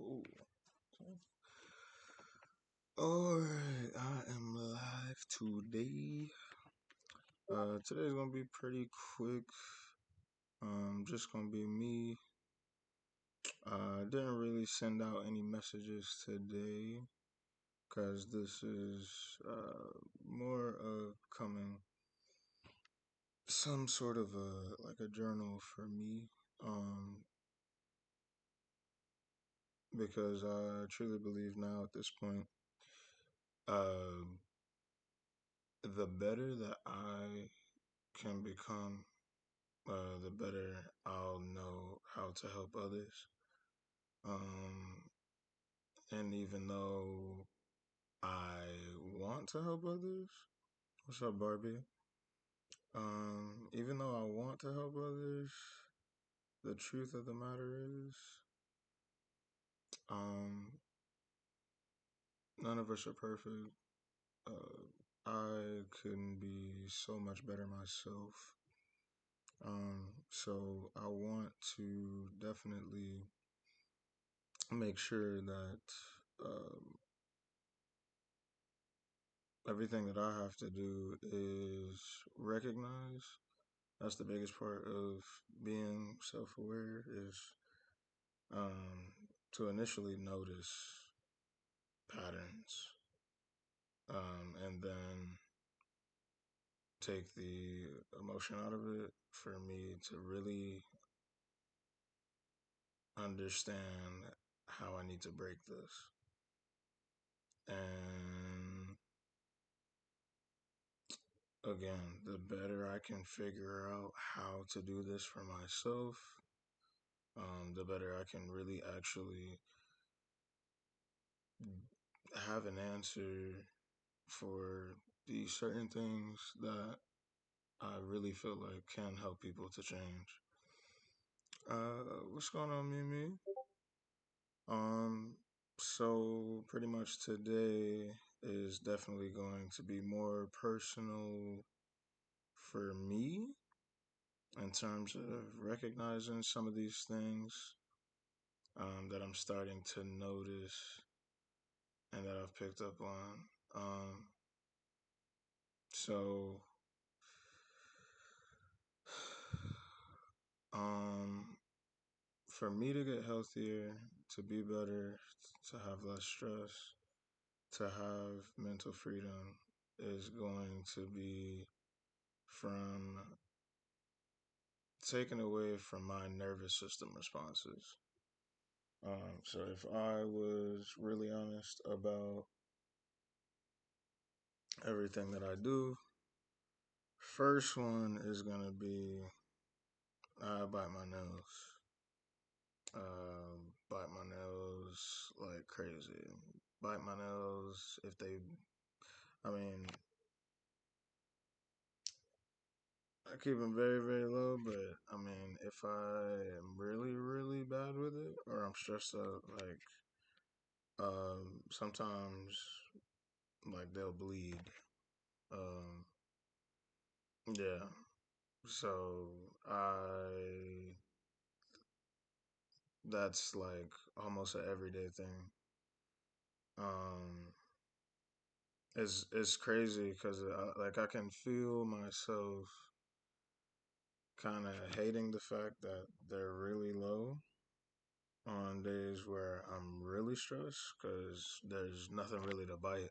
Ooh. Alright, I am live today. Today's gonna be pretty quick. Just gonna be me. I didn't really send out any messages today because this is more of coming some sort of a journal for me. Because I truly believe now at this point, uh, the better that I can become, the better I'll know how to help others. Um, and even though I want to help others, what's up, Barbie? Even though I want to help others, the truth of the matter is, um, none of us are perfect. I couldn't be so much better myself. So I want to definitely make sure that um, everything that I have to do is recognize. That's the biggest part of being self-aware is um, to initially notice patterns, and then take the emotion out of it for me to really understand how I need to break this. And again, the better I can figure out how to do this for myself, the better I can really actually have an answer for these certain things that I really feel like can help people to change. What's going on, Mimi? Um, so pretty much today is definitely going to be more personal for me in terms of recognizing some of these things that I'm starting to notice and that I've picked up on. So, um, for me to get healthier, to be better, to have less stress, to have mental freedom is going to be from taken away from my nervous system responses. So if I was really honest about everything that I do, first one is gonna be I bite my nails. Bite my nails like crazy. Bite my nails if they. I mean, I keep them very very low, but I mean, if I am really really bad with it or I'm stressed out, like sometimes like they'll bleed. Um, yeah. So I that's like almost an everyday thing. Um, it's crazy because like I can feel myself kind of hating the fact that they're really low on days where I'm really stressed because there's nothing really to bite.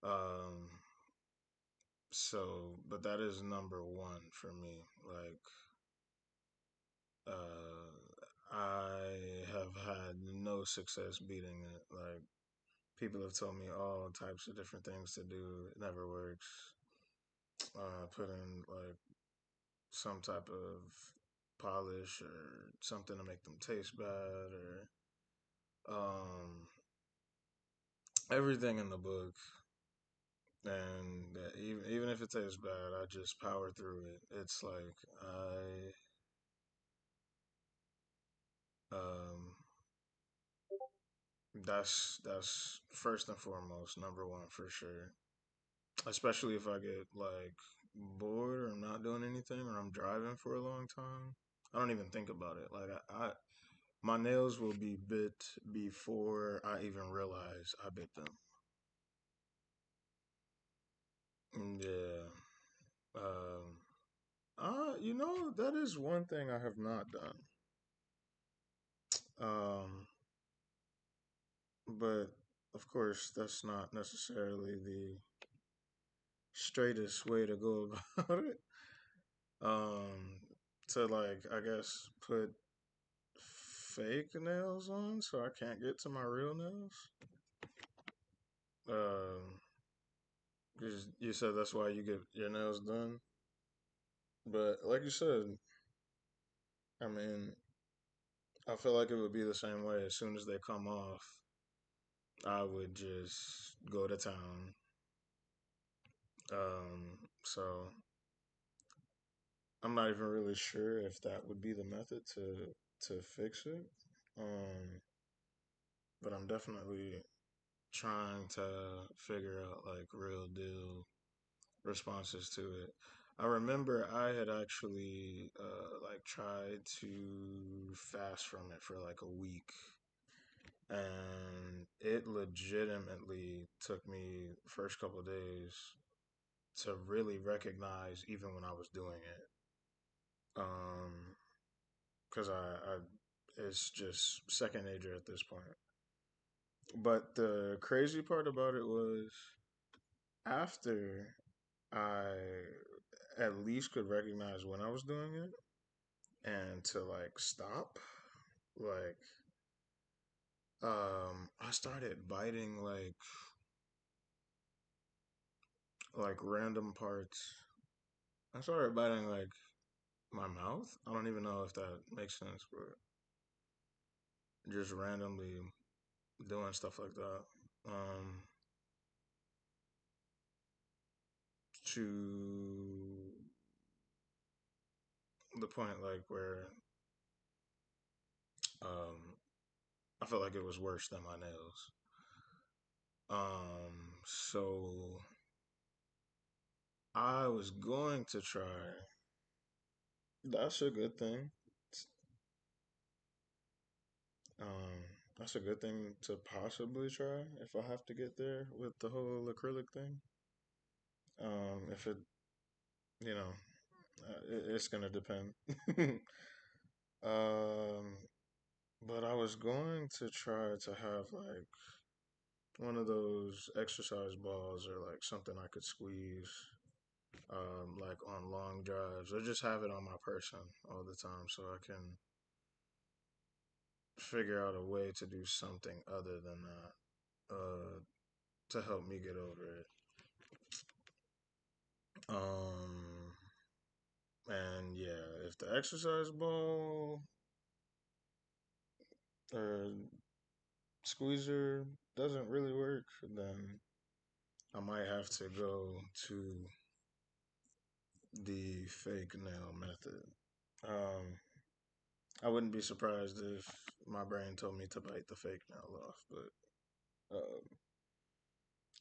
Um, but that is number one for me. Like, I have had no success beating it. Like, people have told me all types of different things to do. It never works. Put in like some type of polish or something to make them taste bad or everything in the book. And even if it tastes bad, I just power through it. It's like um, that's first and foremost, number one for sure. Especially if I get like bored or I'm not doing anything or I'm driving for a long time. I don't even think about it. Like My nails will be bit before I even realize I bit them. Yeah. That is one thing I have not done. Um, but of course, that's not necessarily the straightest way to go about it. Um, to like, I guess, put fake nails on so I can't get to my real nails. Um, because you said that's why you get your nails done. But like you said, I mean, I feel like it would be the same way. As soon as they come off, I would just go to town. So I'm not even really sure if that would be the method to fix it. Um, but I'm definitely trying to figure out like real deal responses to it. I remember I had actually like tried to fast from it for like a week, and it legitimately took me the first couple of days to really recognize even when I was doing it. Um, because I it's just second nature at this point. But the crazy part about it was after I at least could recognize when I was doing it and to like stop, like I started biting like random parts. I started biting like my mouth. I don't even know if that makes sense, but just randomly doing stuff like that. Um, to the point like where um I felt like it was worse than my nails. So I was going to try. That's a good thing. Um, that's a good thing to possibly try if I have to get there with the whole acrylic thing. If it, you know, it's gonna depend. um, but I was going to try to have like one of those exercise balls or like something I could squeeze, like on long drives, or just have it on my person all the time so I can figure out a way to do something other than that, to help me get over it. Um, and yeah, if the exercise ball or squeezer doesn't really work, then I might have to go to the fake nail method. Um, I wouldn't be surprised if my brain told me to bite the fake nail off, but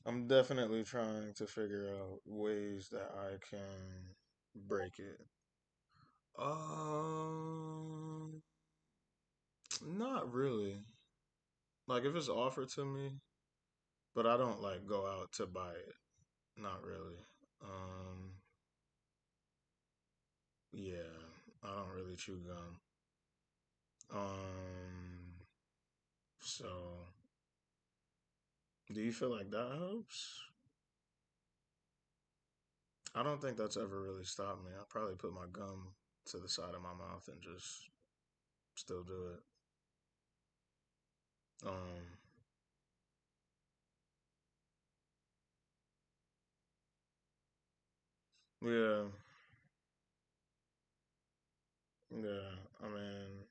I'm definitely trying to figure out ways that I can break it. Um, Not really. Like if it's offered to me, but I don't like go out to buy it. Not really. Um, yeah, I don't really chew gum. Um, so do you feel like that helps? I don't think that's ever really stopped me. I probably put my gum to the side of my mouth and just still do it. Um, yeah, yeah. I mean,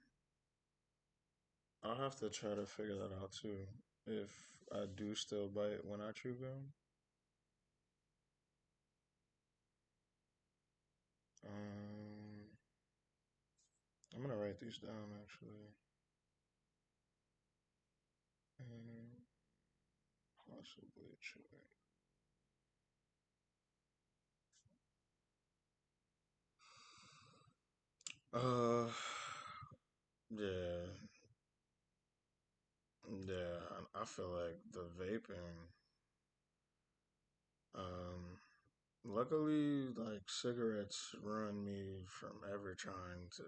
I'll have to try to figure that out too. If I do still bite when I chew gum. Um, I'm gonna write these down actually. And possibly chewing. Uh, yeah. I feel like the vaping. Um, Luckily, like cigarettes run me from ever trying to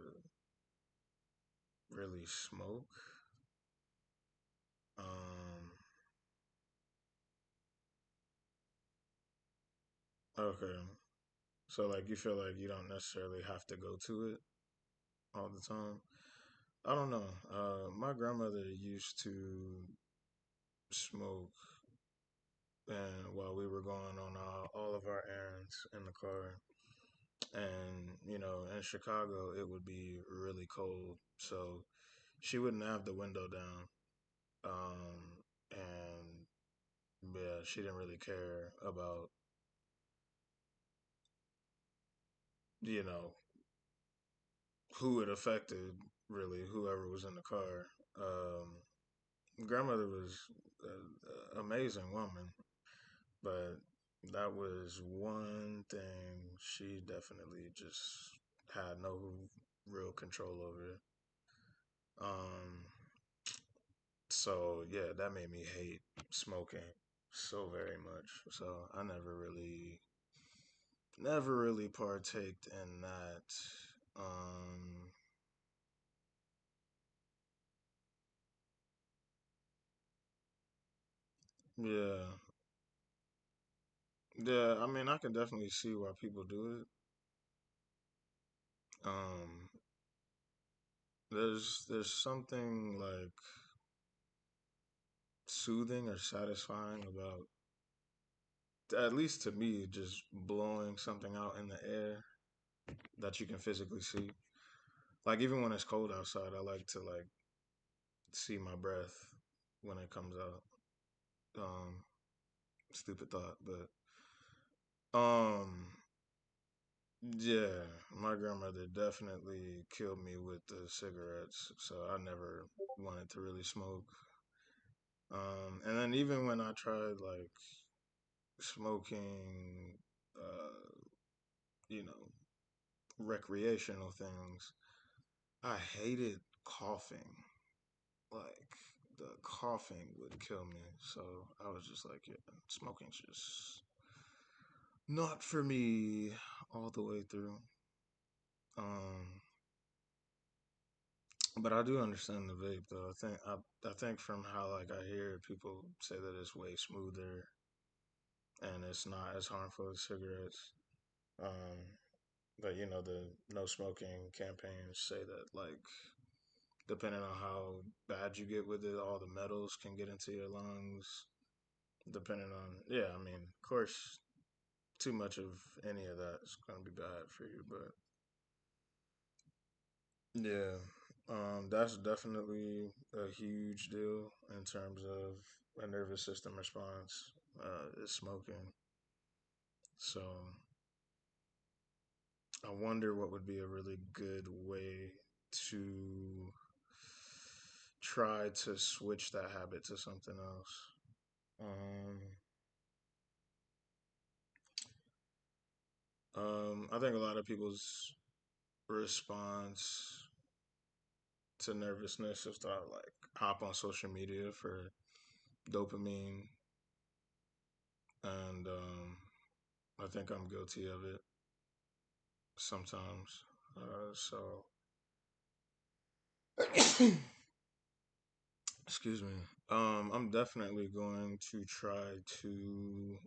really smoke. Um, okay. So like you feel like you don't necessarily have to go to it all the time. I don't know. My grandmother used to smoke, and while we were going on all of our errands in the car, and in Chicago it would be really cold, so she wouldn't have the window down, and yeah, she didn't really care about you know who it affected, really, whoever was in the car. Grandmother was an amazing woman, but that was one thing she definitely just had no real control over. Um, so yeah, that made me hate smoking so very much. So I never really partaked in that. Um, yeah, yeah. I mean, I can definitely see why people do it. Um, there's something like soothing or satisfying about, at least to me, just blowing something out in the air that you can physically see. Like even when it's cold outside, I like to like see my breath when it comes out. Um, Stupid thought, but um, yeah, my grandmother definitely killed me with the cigarettes, so I never wanted to really smoke. And then even when I tried like smoking, uh, you know, recreational things, I hated coughing. Like the coughing would kill me. So I was just like, yeah, smoking's just not for me all the way through. Um, but I do understand the vape though. I think from how like I hear people say that it's way smoother and it's not as harmful as cigarettes. Um, but the no smoking campaigns say that like depending on how bad you get with it, all the metals can get into your lungs. Depending on, yeah, I mean, of course, too much of any of that is going to be bad for you. But yeah, that's definitely a huge deal in terms of a nervous system response. Is smoking. So I wonder what would be a really good way to try to switch that habit to something else. Um, I think a lot of people's response to nervousness is to like hop on social media for dopamine, and I think I'm guilty of it sometimes. So, excuse me. I'm definitely going to try to,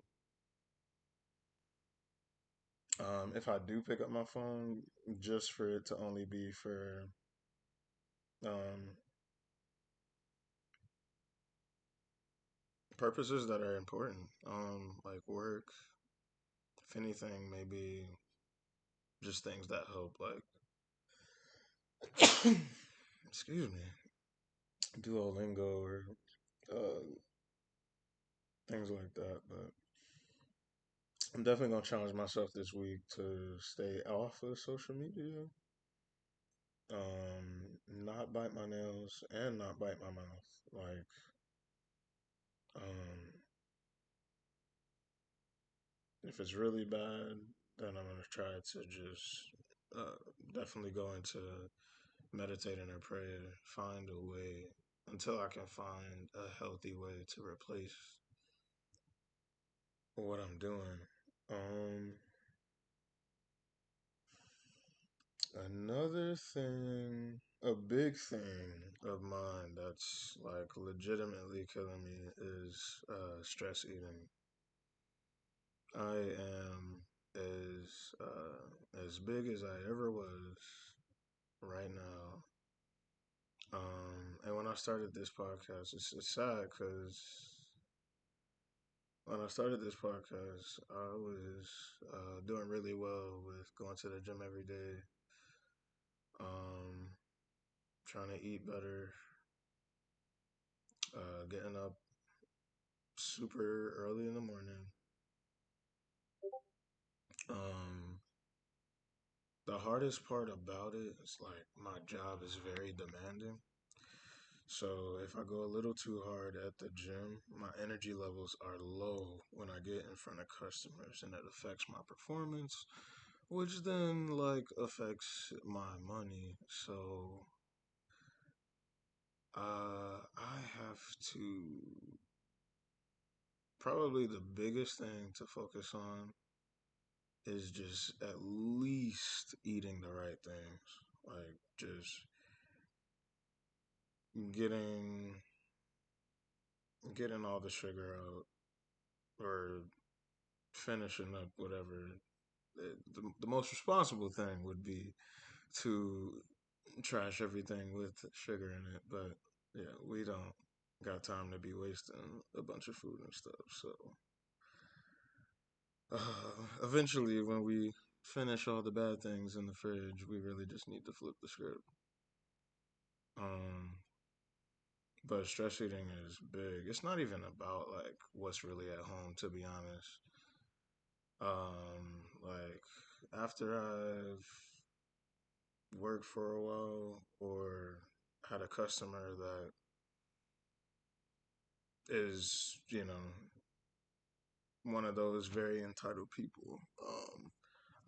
if I do pick up my phone, just for it to only be for um, purposes that are important, like work. If anything, maybe just things that help, like, excuse me, Duolingo or uh, things like that. But I'm definitely gonna challenge myself this week to stay off of social media, not bite my nails and not bite my mouth. Like, um, if it's really bad, then I'm gonna try to just definitely go into meditating or prayer, find a way. until I can find a healthy way to replace what I'm doing. Um, Another thing, a big thing of mine that's like legitimately killing me is stress eating. I am as big as I ever was right now. And when I started this podcast, it's sad because when I started this podcast, I was doing really well with going to the gym every day, um, trying to eat better, getting up super early in the morning. Um, the hardest part about it is like my job is very demanding. So if I go a little too hard at the gym, my energy levels are low when I get in front of customers, and it affects my performance, which then like affects my money. So I have to probably the biggest thing to focus on is just at least eating the right things. Like just getting getting all the sugar out or finishing up whatever. The most responsible thing would be to trash everything with sugar in it, but yeah, we don't got time to be wasting a bunch of food and stuff. So eventually, when we finish all the bad things in the fridge, we really just need to flip the script. Um, but stress eating is big. It's not even about like what's really at home, to be honest. Like after I've worked for a while or had a customer that is, one of those very entitled people,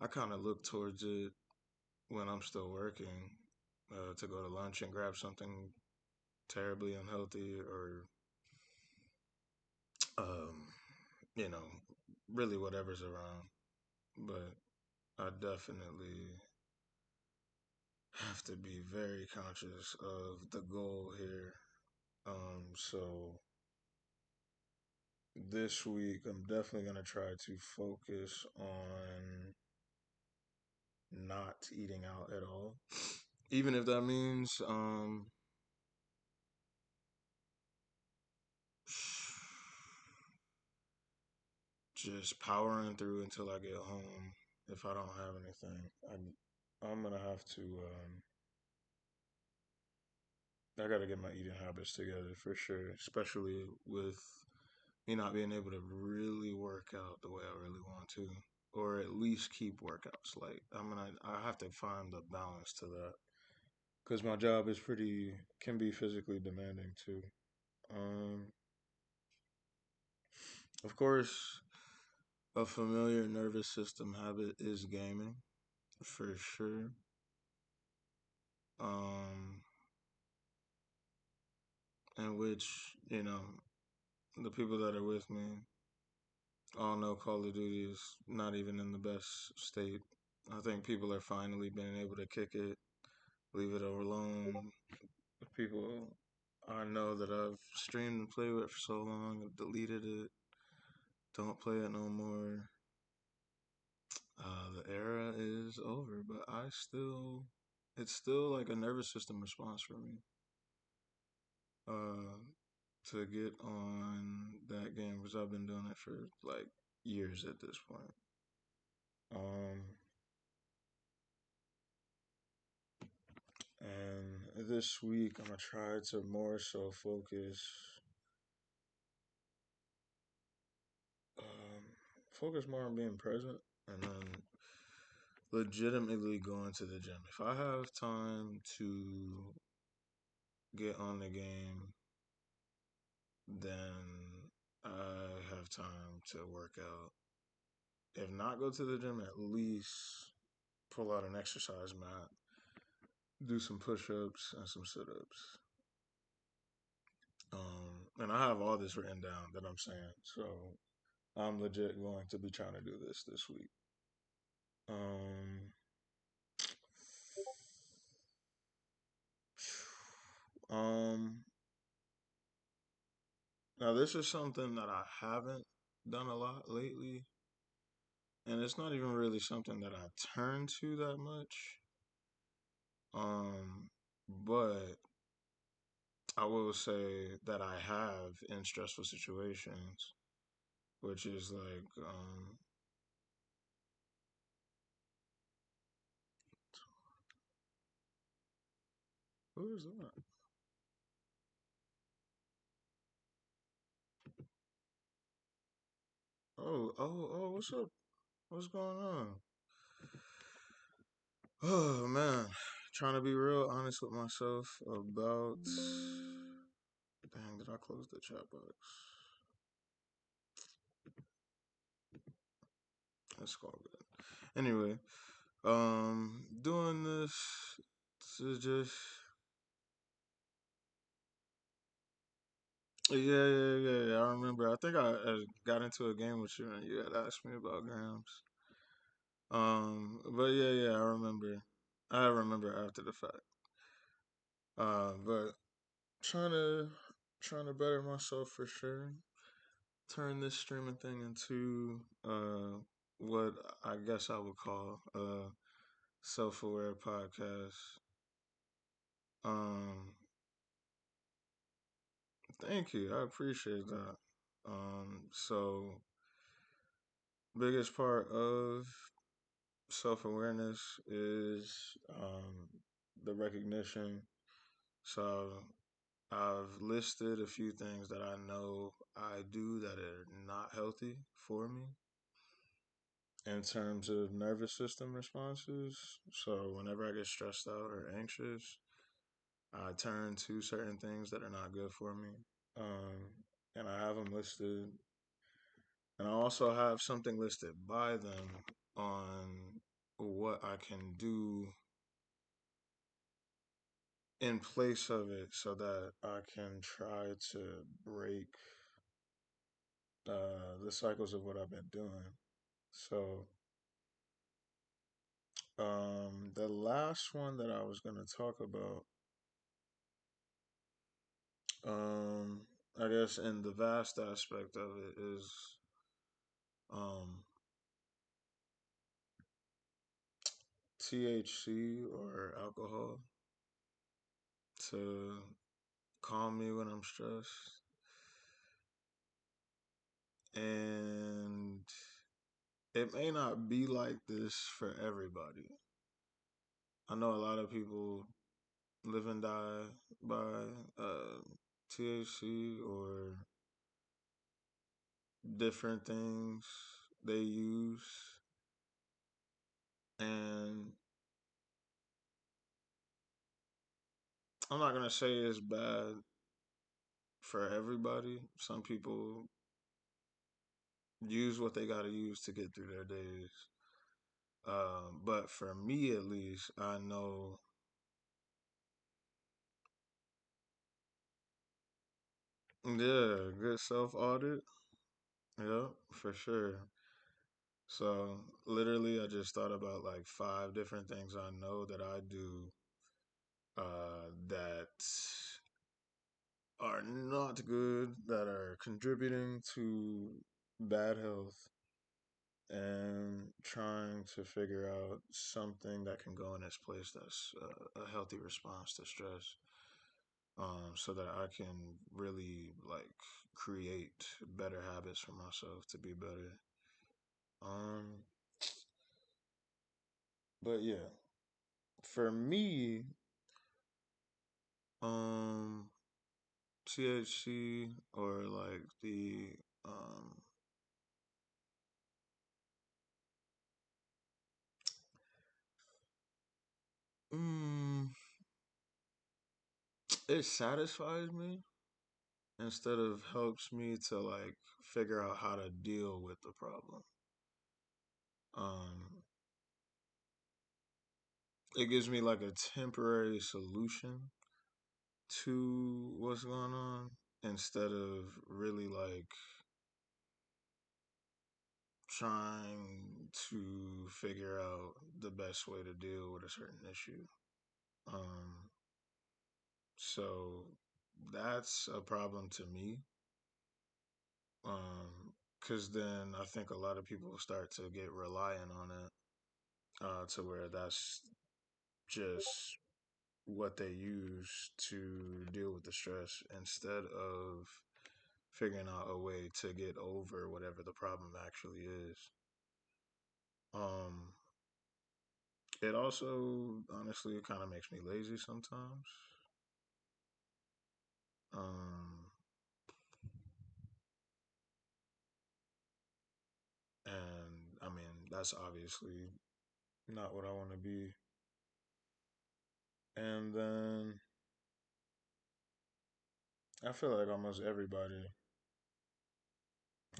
I kind of look towards it when I'm still working to go to lunch and grab something terribly unhealthy or, um, you know, really whatever's around. But I definitely have to be very conscious of the goal here. So this week I'm definitely gonna try to focus on not eating out at all, even if that means just powering through until I get home. If I don't have anything, I'm gonna have to. I gotta get my eating habits together for sure, especially with me not being able to really work out the way I really want to, or at least keep workouts. Like I have to find the balance to that because my job is pretty can be physically demanding too. Um, of course, a familiar nervous system habit is gaming for sure. Um, in which the people that are with me all know Call of Duty is not even in the best state. I think people are finally being able to kick it, leave it alone. People I know that I've streamed and played with for so long have deleted it, don't play it no more. The era is over, but it's still like a nervous system response for me. Uh, to get on that game because I've been doing it for like years at this point. Um, and this week I'm gonna try to more so um, focus more on being present, and then legitimately going to the gym. If I have time to get on the game, then I have time to work out. If not go to the gym, at least pull out an exercise mat, do some push ups and some sit ups. And I have all this written down that I'm saying. So I'm legit going to be trying to do this week. Um, um, Now this is something that I haven't done a lot lately, and it's not even really something that I turn to that much. Um, but I will say that I have in stressful situations, which is like, who is that? What's up? What's going on? Oh man, trying to be real honest with myself about. Dang, did I close the chat box? That's all good. Anyway, doing this to just yeah. I remember. I think I got into a game with you and you had asked me about grams. But yeah, I remember. I remember after the fact. But trying to trying to better myself for sure. Turn this streaming thing into what I guess I would call a self-aware podcast. Um, Thank you. I appreciate that. So biggest part of self-awareness is the recognition. So I've listed a few things that I know I do that are not healthy for me in terms of nervous system responses. So whenever I get stressed out or anxious, I turn to certain things that are not good for me. Um, and I have them listed. And I also have something listed by them on what I can do in place of it so that I can try to break the cycles of what I've been doing. So, the last one that I was going to talk about, um, I guess, in the vast aspect of it is um, THC or alcohol to calm me when I'm stressed. And it may not be like this for everybody. I know a lot of people live and die by THC or different things they use. And I'm not going to say it's bad for everybody. Some people use what they got to use to get through their days. But for me, at least, I know, yeah, good self audit. Yeah, for sure. So literally, I just thought about like five different things I know that I do that are not good, that are contributing to bad health, and trying to figure out something that can go in its place that's a healthy response to stress, so that I can really like create better habits for myself to be better. Um, but yeah, for me, um, THC or like the um mm, it satisfies me instead of helps me to like figure out how to deal with the problem. Um it gives me like a temporary solution to what's going on. instead of really like trying to figure out the best way to deal with a certain issue. Um, so that's a problem to me. Because then I think a lot of people start to get reliant on it, to where that's just what they use to deal with the stress instead of figuring out a way to get over whatever the problem actually is. Um, it also, honestly, it kind of makes me lazy sometimes. Um, and I mean, that's obviously not what I want to be. And then I feel like almost everybody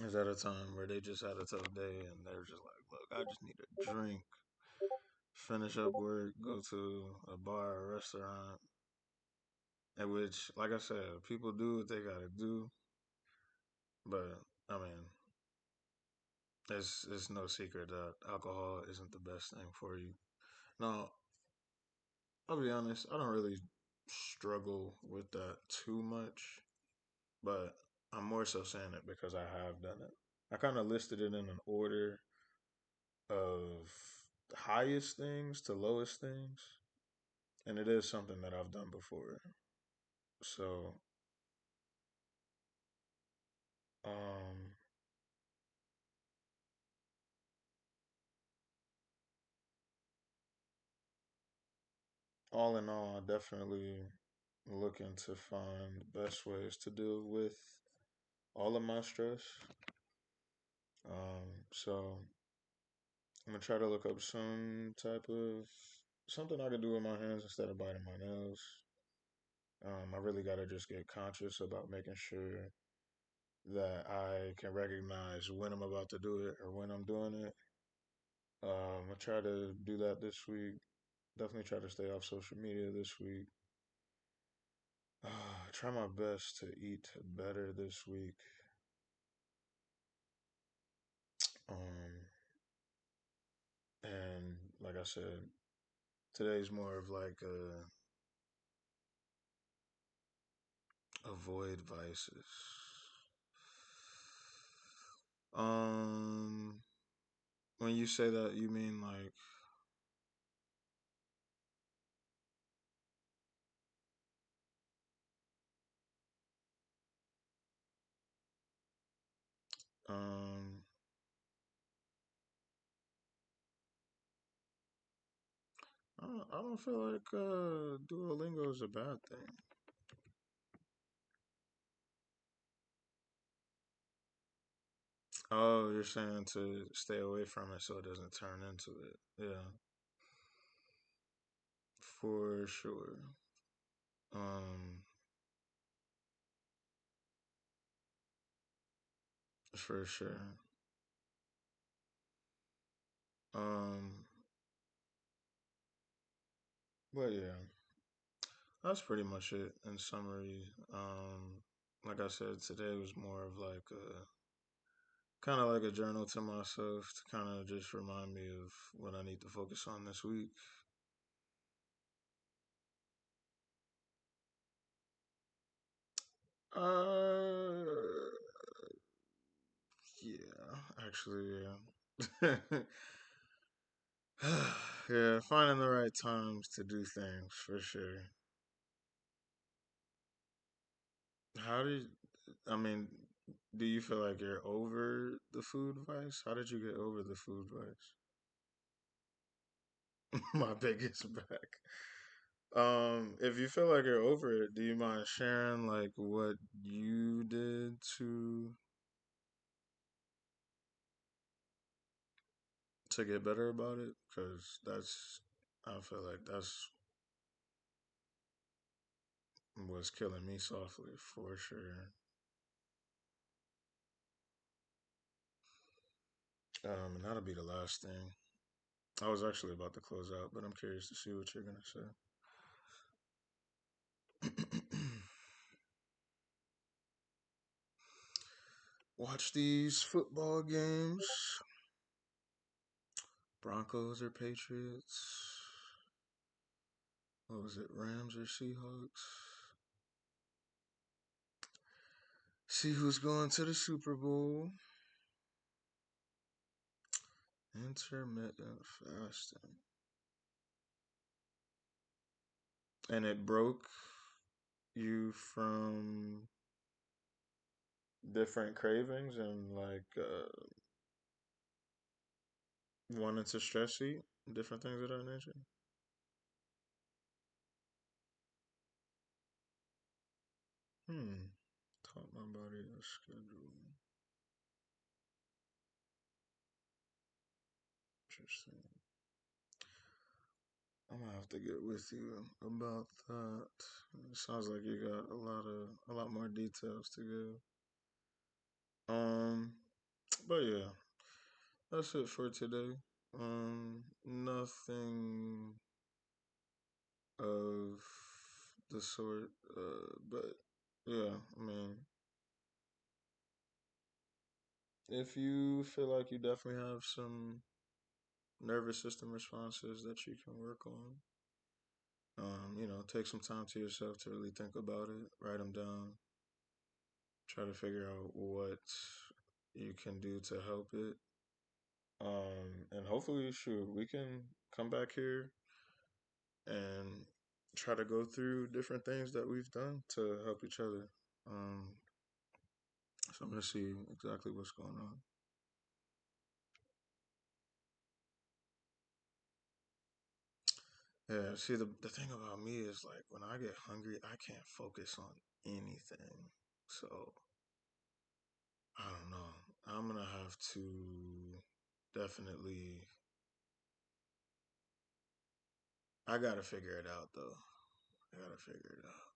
is at a time where they just had a tough day and they're just like, look, I just need a drink, finish up work, go to a bar or restaurant. In which, like I said, people do what they gotta do, but I mean, it's no secret that alcohol isn't the best thing for you. Now, I'll be honest, I don't really struggle with that too much, but I'm more so saying it because I have done it. I kind of listed it in an order of highest things to lowest things, and it is something that I've done before. So, um, all in all, I definitely looking to find best ways to deal with all of my stress. So I'm gonna try to look up some type of something I can do with my hands instead of biting my nails. I really gotta just get conscious about making sure that I can recognize when I'm about to do it or when I'm doing it. I try to do that this week. Definitely try to stay off social media this week. Try my best to eat better this week. Um, and like I said, today's more of like a avoid vices. Um, when you say that, you mean like um, I don't feel like Duolingo is a bad thing. Oh, you're saying to stay away from it so it doesn't turn into it. Yeah, for sure. Um, for sure. Um, but yeah, that's pretty much it in summary. Like I said, today was more of like a kind of like a journal to myself to kind of just remind me of what I need to focus on this week. Uh, yeah, actually, yeah. Yeah, finding the right times to do things for sure. How did, I mean, do you feel like you're over the food vice? How did you get over the food vice? My biggest back. If you feel like you're over it, do you mind sharing like what you did to get better about it? Because I feel like that's what's killing me softly for sure. And that'll be the last thing. I was actually about to close out, but I'm curious to see what you're gonna say. watch these football games. Broncos or Patriots. What was it? Rams or Seahawks? See who's going to the Super Bowl. Intermittent fasting. And it broke you from different cravings and like wanting to stress eat, different things of that nature. Hmm. Taught my body to schedule. Interesting. I'm gonna have to get with you about that. It sounds like you got a lot more details to give. Um, but yeah, that's it for today. Nothing of the sort. But yeah, I mean, if you feel like you definitely have some nervous system responses that you can work on, take some time to yourself to really think about it, write them down, try to figure out what you can do to help it. And hopefully, shoot, we can come back here and try to go through different things that we've done to help each other. Um, so I'm gonna see exactly what's going on. Yeah, see, the thing about me is like when I get hungry, I can't focus on anything. So I don't know. I'm gonna have to definitely. I gotta figure it out though. I gotta figure it out.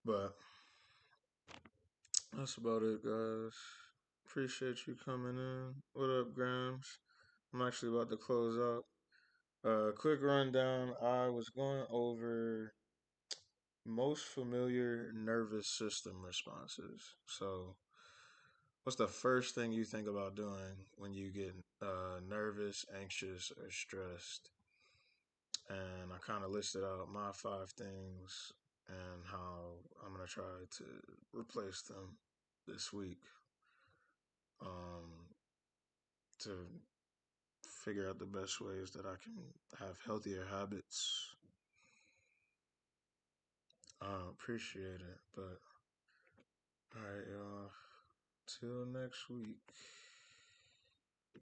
But that's about it, guys. Appreciate you coming in. What up, Grams? I'm actually about to close out. Quick rundown. I was going over most familiar nervous system responses. So, what's the first thing you think about doing when you get nervous, anxious, or stressed? And I kind of listed out my five things and how I'm gonna try to replace them this week um, to figure out the best ways that I can have healthier habits. Appreciate it, but all right, y'all. Till next week.